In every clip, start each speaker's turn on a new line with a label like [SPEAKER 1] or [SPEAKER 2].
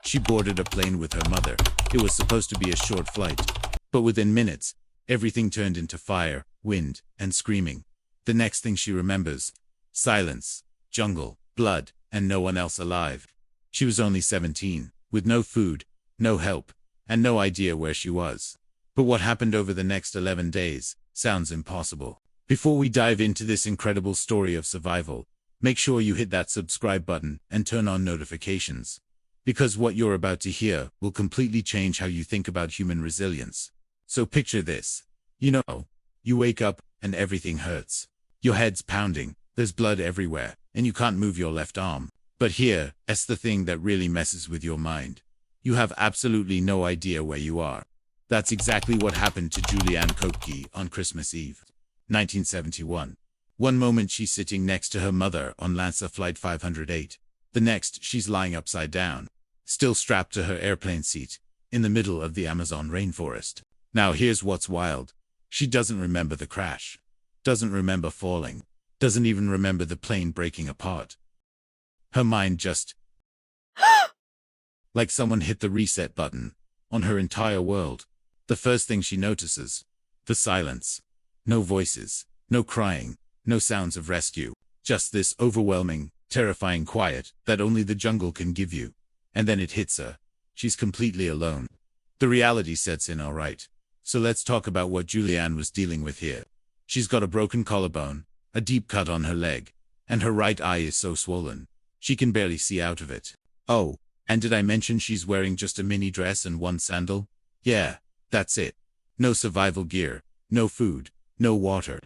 [SPEAKER 1] She boarded a plane with her mother. It was supposed to be a short flight. But within minutes, everything turned into fire, wind, and screaming. The next thing she remembers: silence, jungle, blood, and no one else alive. She was only 17, with no food, no help, and no idea where she was. But what happened over the next 11 days sounds impossible. Before we dive into this incredible story of survival, make sure you hit that subscribe button and turn on notifications. Because what you're about to hear will completely change how you think about human resilience. So picture this. You wake up and everything hurts. Your head's pounding, there's blood everywhere, and you can't move your left arm. But here's the thing that really messes with your mind. You have absolutely no idea where you are. That's exactly what happened to Juliane Koepke on Christmas Eve, 1971. One moment she's sitting next to her mother on Lancer Flight 508. The next, she's lying upside down, still strapped to her airplane seat, in the middle of the Amazon rainforest. Now here's what's wild. She doesn't remember the crash. Doesn't remember falling. Doesn't even remember the plane breaking apart. Her mind just like someone hit the reset button on her entire world. The first thing she notices: the silence. No voices, no crying, no sounds of rescue. Just this overwhelming, terrifying quiet that only the jungle can give you. And then it hits her. She's completely alone. The reality sets in, alright. So let's talk about what Juliane was dealing with here. She's got a broken collarbone, a deep cut on her leg, and her right eye is so swollen, she can barely see out of it. Oh, and did I mention she's wearing just a mini dress and one sandal? Yeah, that's it. No survival gear, no food, no water.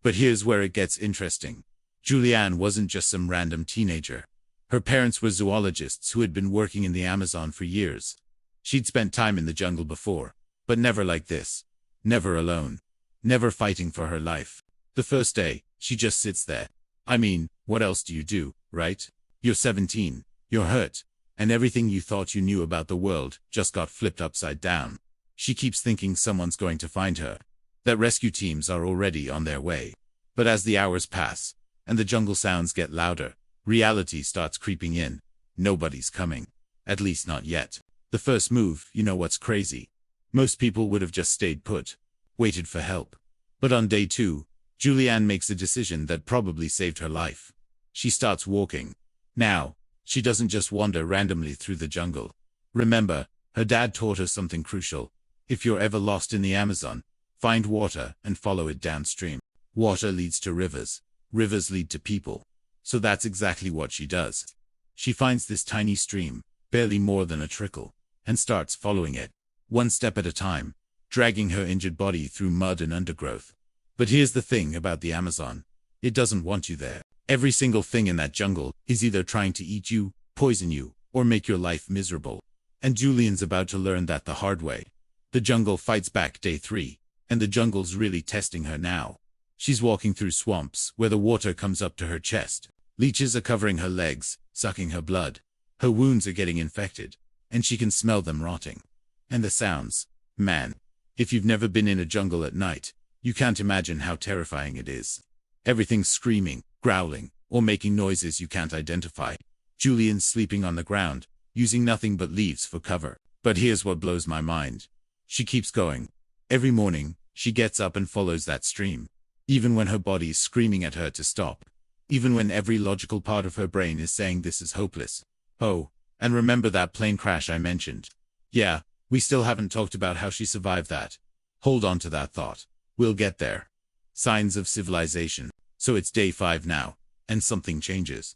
[SPEAKER 1] But here's where it gets interesting. Juliane wasn't just some random teenager. Her parents were zoologists who had been working in the Amazon for years. She'd spent time in the jungle before, but never like this. Never alone. Never fighting for her life. The first day, she just sits there. I mean, what else do you do, right? You're 17, you're hurt, and everything you thought you knew about the world just got flipped upside down. She keeps thinking someone's going to find her, that rescue teams are already on their way. But as the hours pass, and the jungle sounds get louder, reality starts creeping in. Nobody's coming. At least not yet. The first move, you know what's crazy? Most people would have just stayed put, waited for help. But on day 2, Juliane makes a decision that probably saved her life. She starts walking. Now, she doesn't just wander randomly through the jungle. Remember, her dad taught her something crucial. If you're ever lost in the Amazon, find water and follow it downstream. Water leads to rivers. Rivers lead to people. So that's exactly what she does. She finds this tiny stream, barely more than a trickle, and starts following it, one step at a time, dragging her injured body through mud and undergrowth. But here's the thing about the Amazon. It doesn't want you there. Every single thing in that jungle is either trying to eat you, poison you, or make your life miserable. And Juliane's about to learn that the hard way. The jungle fights back day 3, and the jungle's really testing her now. She's walking through swamps where the water comes up to her chest. Leeches are covering her legs, sucking her blood. Her wounds are getting infected, and she can smell them rotting. And the sounds, man. If you've never been in a jungle at night, you can't imagine how terrifying it is. Everything's screaming, growling, or making noises you can't identify. Juliane's sleeping on the ground, using nothing but leaves for cover. But here's what blows my mind. She keeps going. Every morning, she gets up and follows that stream. Even when her body's screaming at her to stop. Even when every logical part of her brain is saying this is hopeless. Oh, and remember that plane crash I mentioned? Yeah, we still haven't talked about how she survived that. Hold on to that thought. We'll get there. Signs of civilization. So it's day 5 now, and something changes.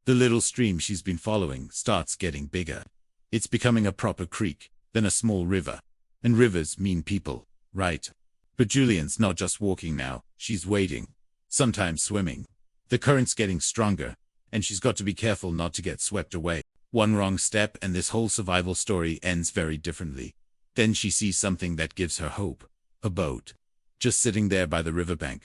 [SPEAKER 1] The little stream she's been following starts getting bigger. It's becoming a proper creek, then a small river. And rivers mean people, right? But Juliane's not just walking now, she's wading. Sometimes swimming. The current's getting stronger, and she's got to be careful not to get swept away. One wrong step and this whole survival story ends very differently. Then she sees something that gives her hope. A boat. Just sitting there by the riverbank.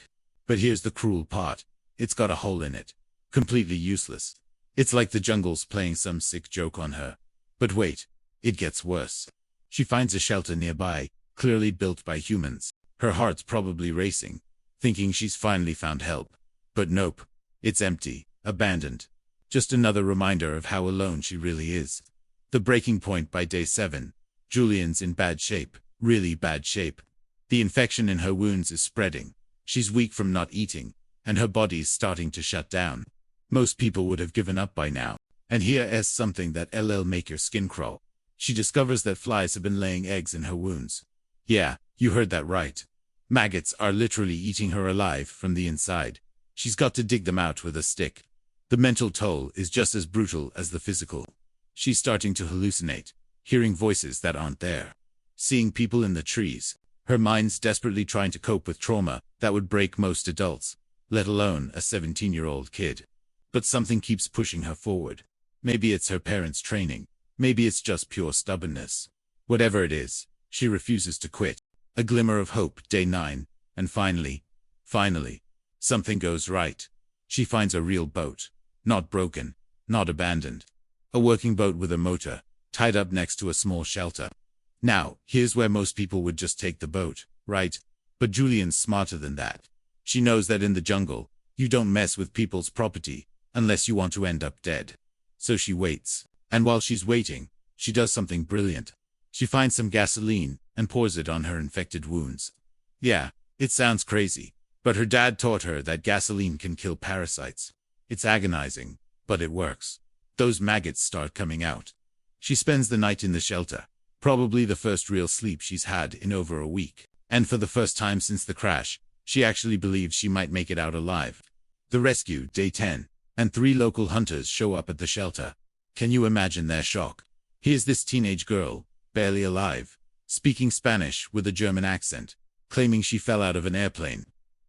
[SPEAKER 1] But here's the cruel part. It's got a hole in it. Completely useless. It's like the jungle's playing some sick joke on her. But wait, it gets worse. She finds a shelter nearby, clearly built by humans. Her heart's probably racing, thinking she's finally found help. But nope. It's empty, abandoned. Just another reminder of how alone she really is. The breaking point by day 7. Juliane's in bad shape, really bad shape. The infection in her wounds is spreading. She's weak from not eating, and her body's starting to shut down. Most people would have given up by now. And here is something that'll make your skin crawl. She discovers that flies have been laying eggs in her wounds. Yeah, you heard that right. Maggots are literally eating her alive from the inside. She's got to dig them out with a stick. The mental toll is just as brutal as the physical. She's starting to hallucinate, hearing voices that aren't there, seeing people in the trees. Her mind's desperately trying to cope with trauma that would break most adults, let alone a 17-year-old kid. But something keeps pushing her forward. Maybe it's her parents' training. Maybe it's just pure stubbornness. Whatever it is, she refuses to quit. A glimmer of hope, day 9, and finally, something goes right. She finds a real boat. Not broken, not abandoned. A working boat with a motor, tied up next to a small shelter. Now, here's where most people would just take the boat, right? But Juliane's smarter than that. She knows that in the jungle, you don't mess with people's property, unless you want to end up dead. So she waits. And while she's waiting, she does something brilliant. She finds some gasoline and pours it on her infected wounds. Yeah, it sounds crazy, but her dad taught her that gasoline can kill parasites. It's agonizing, but it works. Those maggots start coming out. She spends the night in the shelter, probably the first real sleep she's had in over a week. And for the first time since the crash, she actually believes she might make it out alive. The rescue, day 10, and 3 local hunters show up at the shelter. Can you imagine their shock? Here's this teenage girl, barely alive, speaking Spanish with a German accent, claiming she fell out of an airplane.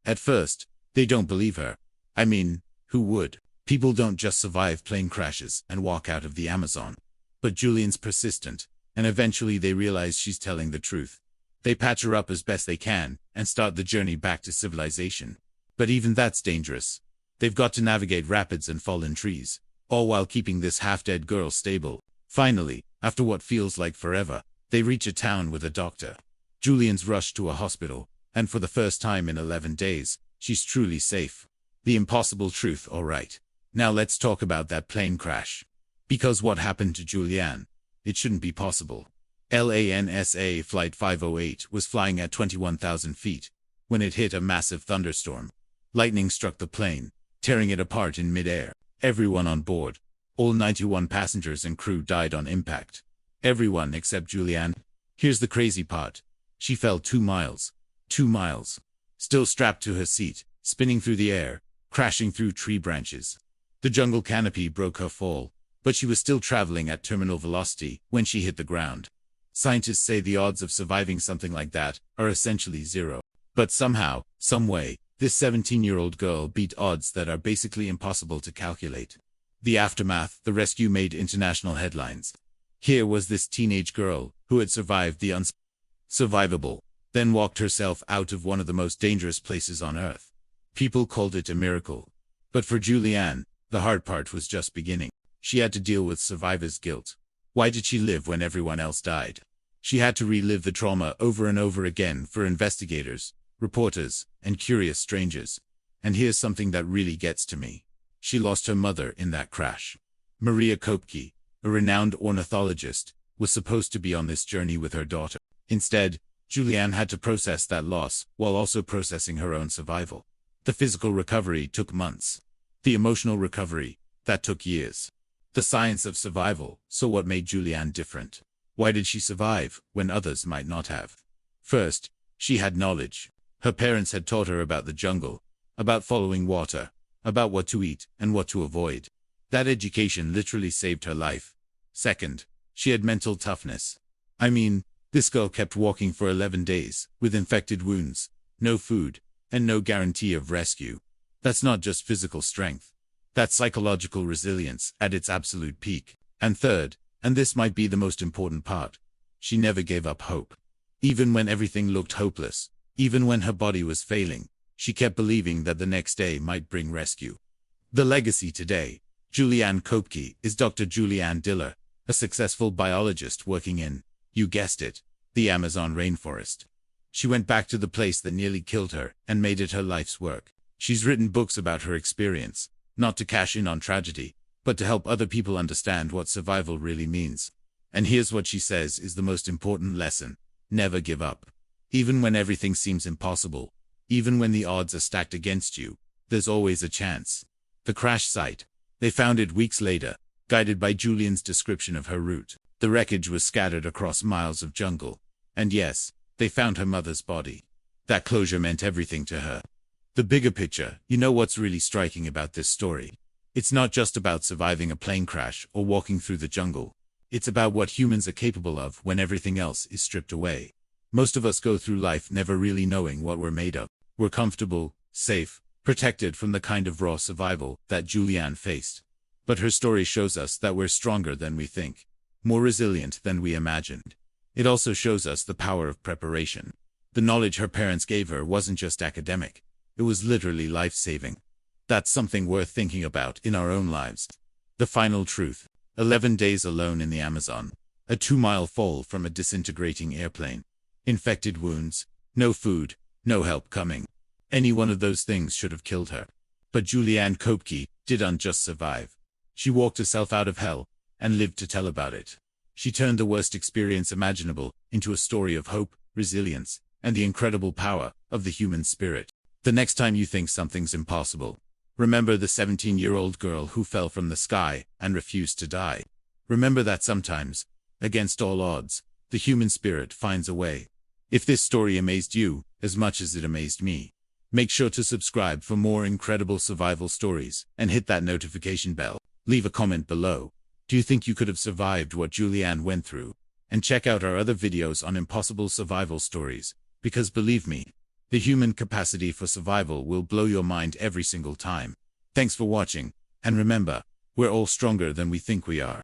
[SPEAKER 1] At first, they don't believe her. I mean, who would? People don't just survive plane crashes and walk out of the Amazon. But Juliane's persistent, and eventually they realize she's telling the truth. They patch her up as best they can and start the journey back to civilization. But even that's dangerous. They've got to navigate rapids and fallen trees, all while keeping this half-dead girl stable. Finally, after what feels like forever, they reach a town with a doctor. Juliane's rushed to a hospital, and for the first time in 11 days, she's truly safe. The impossible truth, all right. Now let's talk about that plane crash. Because what happened to Juliane? It shouldn't be possible. LANSA Flight 508 was flying at 21,000 feet when it hit a massive thunderstorm. Lightning struck the plane, tearing it apart in midair. Everyone on board, all 91 passengers and crew, died on impact. Everyone except Juliane. Here's the crazy part. She fell 2 miles. 2 miles. Still strapped to her seat, spinning through the air, crashing through tree branches. The jungle canopy broke her fall, but she was still traveling at terminal velocity when she hit the ground. Scientists say the odds of surviving something like that are essentially zero. But somehow, someway, this 17-year-old girl beat odds that are basically impossible to calculate. The aftermath, the rescue made international headlines. Here was this teenage girl who had survived the unsurvivable, then walked herself out of one of the most dangerous places on Earth. People called it a miracle. But for Juliane, the hard part was just beginning. She had to deal with survivor's guilt. Why did she live when everyone else died? She had to relive the trauma over and over again for investigators, reporters, and curious strangers. And here's something that really gets to me. She lost her mother in that crash. Maria Kopke, a renowned ornithologist, was supposed to be on this journey with her daughter. Instead, Juliane had to process that loss while also processing her own survival. The physical recovery took months. The emotional recovery, that took years. The science of survival. So what made Juliane different? Why did she survive when others might not have? First, she had knowledge. Her parents had taught her about the jungle, about following water, about what to eat and what to avoid. That education literally saved her life. Second, she had mental toughness. I mean, this girl kept walking for 11 days, with infected wounds, no food, and no guarantee of rescue. That's not just physical strength. That's psychological resilience at its absolute peak. And third, and this might be the most important part, she never gave up hope. Even when everything looked hopeless, even when her body was failing, she kept believing that the next day might bring rescue. The legacy today, Juliane Kopke, is Dr. Juliane Diller, a successful biologist working in, you guessed it, the Amazon rainforest. She went back to the place that nearly killed her and made it her life's work. She's written books about her experience, not to cash in on tragedy, but to help other people understand what survival really means. And here's what she says is the most important lesson. Never give up. Even when everything seems impossible, even when the odds are stacked against you, there's always a chance. The crash site. They found it weeks later, guided by Juliane's description of her route. The wreckage was scattered across miles of jungle. And yes, they found her mother's body. That closure meant everything to her. The bigger picture, you know what's really striking about this story? It's not just about surviving a plane crash or walking through the jungle. It's about what humans are capable of when everything else is stripped away. Most of us go through life never really knowing what we're made of. We're comfortable, safe, protected from the kind of raw survival that Juliane faced. But her story shows us that we're stronger than we think, more resilient than we imagined. It also shows us the power of preparation. The knowledge her parents gave her wasn't just academic, it was literally life-saving. That's something worth thinking about in our own lives. The final truth. 11 days alone in the Amazon. A 2-mile fall from a disintegrating airplane. Infected wounds. No food. No help coming. Any one of those things should have killed her. But Juliane Kopke didn't just survive. She walked herself out of hell and lived to tell about it. She turned the worst experience imaginable into a story of hope, resilience, and the incredible power of the human spirit. The next time you think something's impossible, remember the 17-year-old girl who fell from the sky and refused to die. Remember that sometimes, against all odds, the human spirit finds a way. If this story amazed you as much as it amazed me, make sure to subscribe for more incredible survival stories and hit that notification bell. Leave a comment below. Do you think you could have survived what Juliane went through? And check out our other videos on impossible survival stories, because believe me, the human capacity for survival will blow your mind every single time. Thanks for watching, and remember, we're all stronger than we think we are.